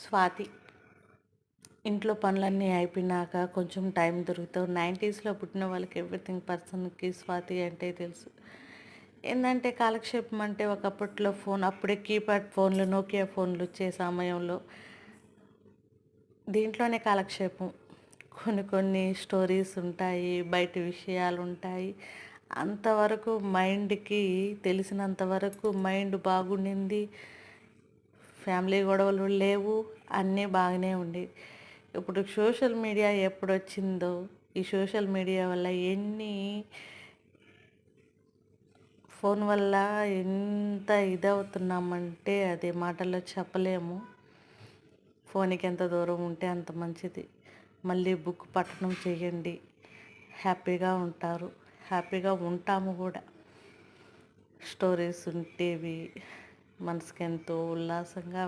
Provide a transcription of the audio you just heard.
స్వాతి. ఇంట్లో పనులన్నీ అయిపోయినాక కొంచెం టైం దొరుకుతావు. 90స్లో పుట్టిన వాళ్ళకి ఎవ్రీథింగ్ పర్సన్కి స్వాతి అంటే తెలుసు. ఏంటంటే కాలక్షేపం అంటే ఒకప్పట్లో ఫోన్, అప్పుడే కీప్యాడ్ ఫోన్లు, నోకియా ఫోన్లు వచ్చే సమయంలో దీంట్లోనే కాలక్షేపం. కొన్ని కొన్ని స్టోరీస్ ఉంటాయి, బయట విషయాలు ఉంటాయి. అంతవరకు మైండ్కి తెలిసినంత వరకు మైండ్ బాగుండింది. ఫ్యామిలీ గొడవలు లేవు, అన్నీ బాగానే ఉండేవి. ఇప్పుడు సోషల్ మీడియా ఎప్పుడు వచ్చిందో, ఈ సోషల్ మీడియా వల్ల ఫోన్ వల్ల ఎంత ఇదవుతున్నామంటే అది మాటల్లో చెప్పలేము. ఫోన్కి ఎంత దూరం ఉంటే అంత మంచిది. మళ్ళీ బుక్ పఠనం చేయండి, హ్యాపీగా ఉంటారు, హ్యాపీగా ఉంటాము కూడా. స్టోరీస్ ఉంటేవి మనసుకి ఎంతో ఉల్లాసంగా